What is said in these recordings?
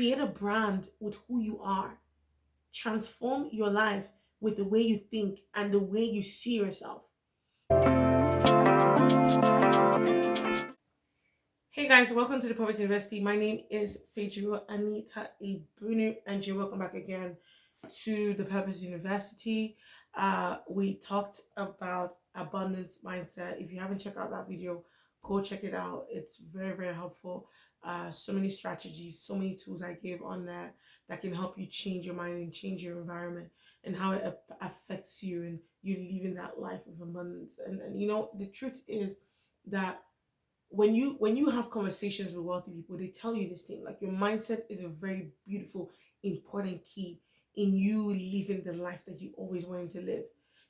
Create a brand with who you are. Transform your life with the way you think and the way you see yourself. Hey guys, welcome to the Purpose University. My name is Fejiro Anita Ebunu, and you're welcome back again to the Purpose University. We talked about abundance mindset. If you haven't checked out that video, go check it out. It's very, very helpful. So many strategies, so many tools I gave on that that can help you change your mind and change your environment and how it affects you and you living that life of abundance. And you know, the truth is that when you have conversations with wealthy people, they tell you this thing like your mindset is a very beautiful, important key in you living the life that you always wanted to live.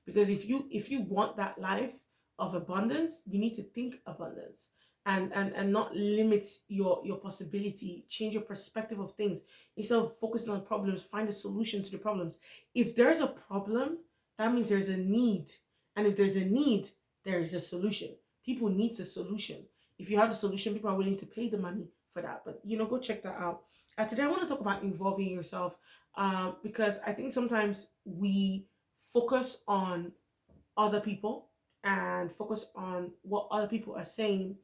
Because if you want that life of abundance, you need to think abundance and not limit your possibility. Change your perspective of things. Instead of focusing on problems, find a solution to the problems. If there's a problem, that means there's a need, and if there's a need, there is a solution. People need the solution. If you have the solution, people are willing to pay the money for that. But you know, go check that out. Today, I want to talk about involving yourself, because I think sometimes we focus on other people and focus on what other people are saying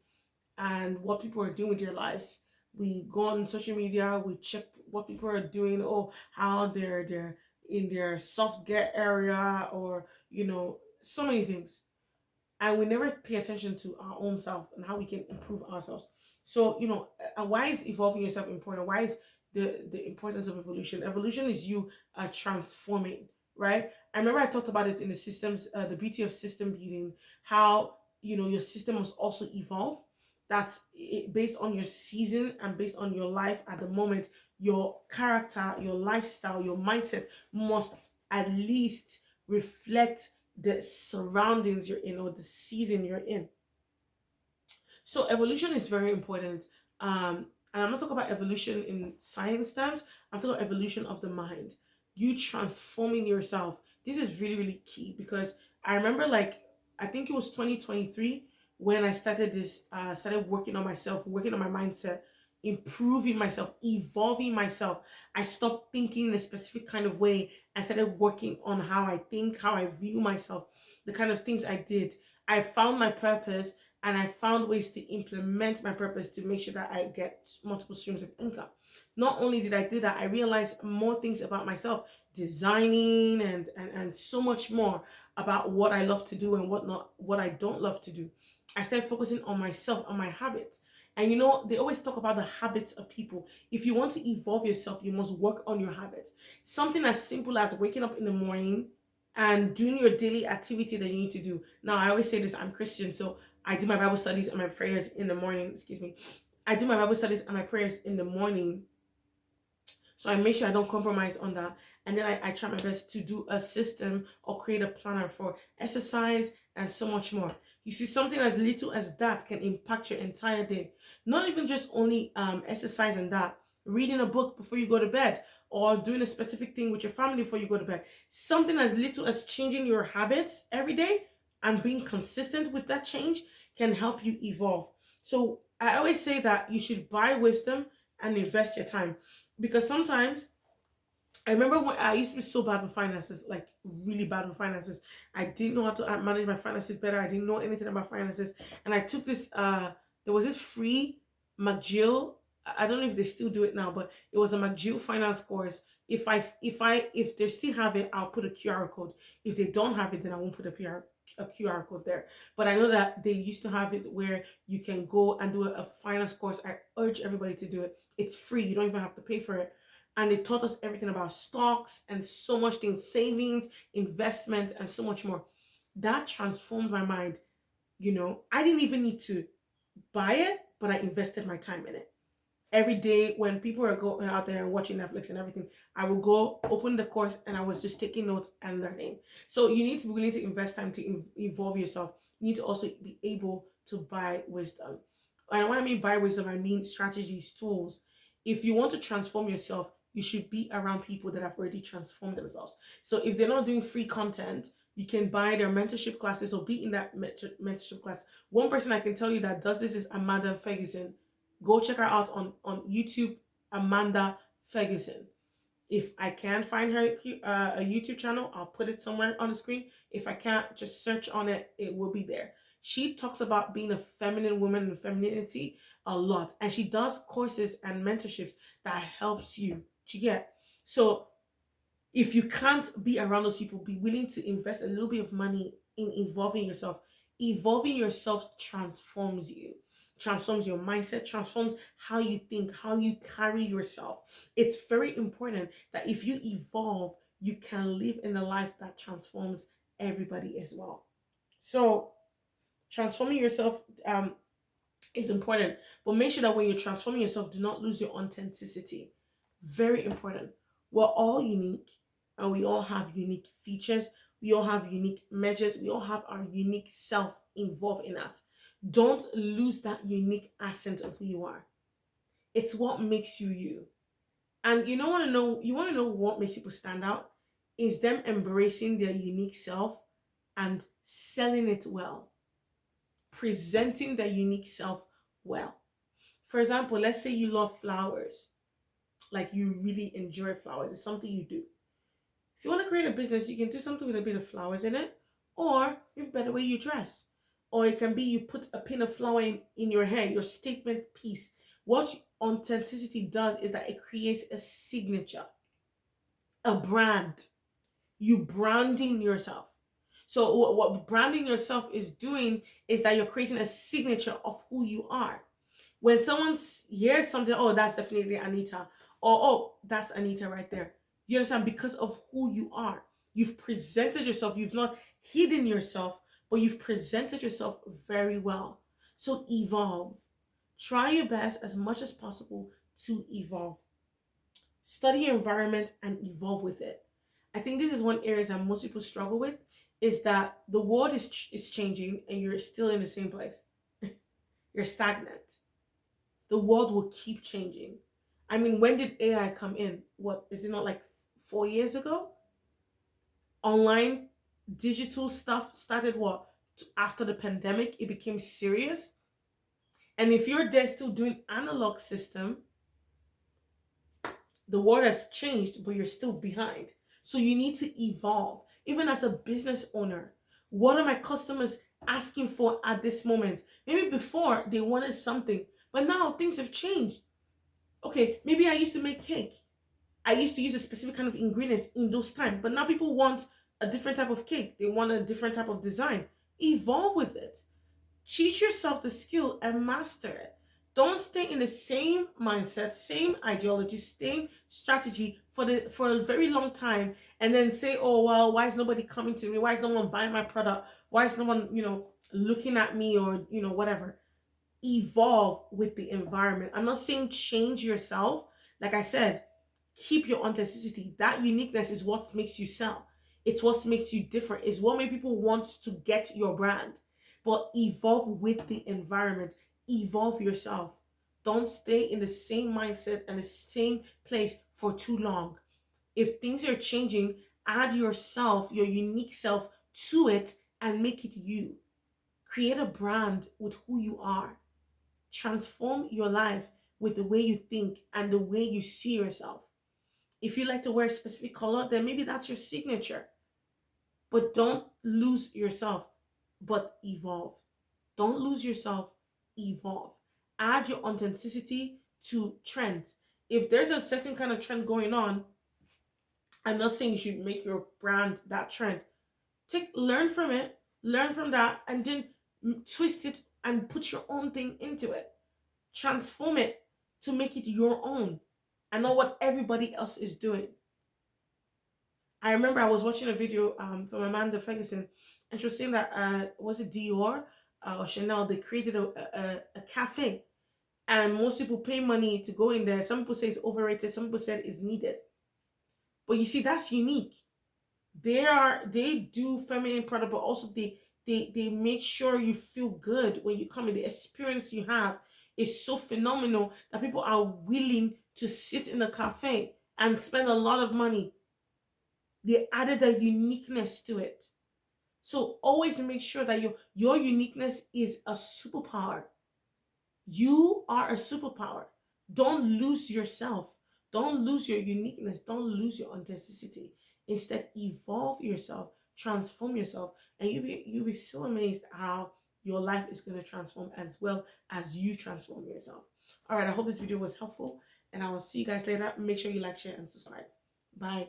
and what people are doing with their lives. We go on social media, we check what people are doing, or how they're in their soft get area, or so many things, and we never pay attention to our own self and how we can improve ourselves. So why is evolving yourself important? Why is the importance of evolution? Evolution is you transforming, right? I remember I talked about it in the systems, the beauty of system building, how your system must also evolve. That's it, based on your season and based on your life at the moment. Your character, your lifestyle, your mindset must at least reflect the surroundings you're in or the season you're in. So evolution is very important. And I'm not talking about evolution in science terms. I'm talking about evolution of the mind. You transforming yourself. This is really, really key, because I remember, like, I think it was 2023 when I started this, started working on myself, working on my mindset, improving myself, evolving myself. I stopped thinking in a specific kind of way and started working on how I think, how I view myself, the kind of things I did. I found my purpose, and I found ways to implement my purpose to make sure that I get multiple streams of income. Not only did I do that, I realized more things about myself, designing and so much more about what I love to do and what I don't love to do. I started focusing on myself, on my habits. And they always talk about the habits of people. If you want to evolve yourself, you must work on your habits. Something as simple as waking up in the morning and doing your daily activity that you need to do. Now, I always say this, I'm Christian, so I do my Bible studies and my prayers in the morning. Excuse me. I do my Bible studies and my prayers in the morning. So I make sure I don't compromise on that. And then I try my best to do a system or create a planner for exercise and so much more. You see, something as little as that can impact your entire day. Not even just only exercise and that. Reading a book before you go to bed, or doing a specific thing with your family before you go to bed. Something as little as changing your habits every day and being consistent with that change can help you evolve. So I always say that you should buy wisdom and invest your time, because sometimes I remember when I used to be so bad with finances, like really bad with finances. I didn't know how to manage my finances better. I didn't know anything about finances, and I took this. There was this free McGill. I don't know if they still do it now, but it was a McGill finance course. If they still have it, I'll put a QR code. If they don't have it, then I won't put a QR code there. But I know that they used to have it where you can go and do a finance course. I urge everybody to do it. It's free. You don't even have to pay for it. And it taught us everything about stocks and so much things, savings, investment, and so much more. That transformed my mind. I didn't even need to buy it, but I invested my time in it. Every day when people are going out there and watching Netflix and everything, I will go open the course and I was just taking notes and learning. So you need to be willing to invest time to evolve yourself. You need to also be able to buy wisdom. And when I mean buy wisdom, I mean strategies, tools. If you want to transform yourself, you should be around people that have already transformed themselves. So if they're not doing free content, you can buy their mentorship classes or be in that mentorship class. One person I can tell you that does this is Amanda Ferguson. Go check her out on YouTube, Amanda Ferguson. If I can find her a YouTube channel, I'll put it somewhere on the screen. If I can't, just search on it, it will be there. She talks about being a feminine woman and femininity a lot. And she does courses and mentorships that helps you to get. So if you can't be around those people, be willing to invest a little bit of money in evolving yourself. Evolving yourself transforms your mindset, transforms how you think, how you carry yourself. It's very important that if you evolve, you can live in a life that transforms everybody as well. So transforming yourself is important, but make sure that when you're transforming yourself, do not lose your authenticity. Very important. We're all unique and we all have unique features. We all have unique measures. We all have our unique self involved in us. Don't lose that unique accent of who you are. It's what makes you you. And you want to know what makes people stand out is them embracing their unique self and selling it well, presenting their unique self well. For example, let's say you love flowers, like you really enjoy flowers. It's something you do. If you want to create a business, you can do something with a bit of flowers in it, or maybe by the way you dress. Or it can be you put a pin of flower in your hair, your statement piece. What authenticity does is that it creates a signature, a brand. You branding yourself. So what branding yourself is doing is that you're creating a signature of who you are. When someone hears something, oh, that's definitely Anita, or oh, that's Anita right there. You understand? Because of who you are. You've presented yourself. You've not hidden yourself, but you've presented yourself very well. So evolve. Try your best as much as possible to evolve. Study your environment and evolve with it. I think this is one area that most people struggle with, is that the world is changing and you're still in the same place. You're stagnant. The world will keep changing. I mean, when did AI come in? What is it, not like 4 years ago? Online digital stuff started what? After the pandemic, it became serious. And if you're there still doing analog system, the world has changed, but you're still behind. So you need to evolve. Even as a business owner, what are my customers asking for at this moment? Maybe before they wanted something, but now things have changed. Okay, maybe I used to make cake. I used to use a specific kind of ingredient in those times, but now people want a different type of cake. They want a different type of design. Evolve with it. Teach yourself the skill and master it. Don't stay in the same mindset, same ideology, same strategy for a very long time and then say, oh well, why is nobody coming to me? Why is no one buying my product? Why is no one, looking at me, or whatever. Evolve with the environment. I'm not saying change yourself. Like I said, keep your authenticity. That uniqueness is what makes you sell. It's what makes you different. It's what makes people want to get your brand. But evolve with the environment. Evolve yourself. Don't stay in the same mindset and the same place for too long. If things are changing, add yourself, your unique self to it and make it you. Create a brand with who you are. Transform your life with the way you think and the way you see yourself. If you like to wear a specific color, then maybe that's your signature. But don't lose yourself, but evolve. Don't lose yourself, evolve. Add your authenticity to trends. If there's a certain kind of trend going on, I'm not saying you should make your brand that trend. Learn from it, learn from that, and then twist it and put your own thing into it. Transform it to make it your own and not what everybody else is doing. I remember I was watching a video from Amanda Ferguson, and she was saying that was it Dior or Chanel? They created a cafe, and most people pay money to go in there. Some people say it's overrated. Some people said it's needed. But you see, that's unique. They do feminine product, but also they make sure you feel good when you come in. The experience you have is so phenomenal that people are willing to sit in a cafe and spend a lot of money. They added a uniqueness to it. So always make sure that your uniqueness is a superpower. You are a superpower. Don't lose yourself. Don't lose your uniqueness. Don't lose your authenticity. Instead, evolve yourself, transform yourself, and you'll be so amazed how your life is going to transform as well as you transform yourself. All right, I hope this video was helpful, and I will see you guys later. Make sure you like, share, and subscribe. Bye.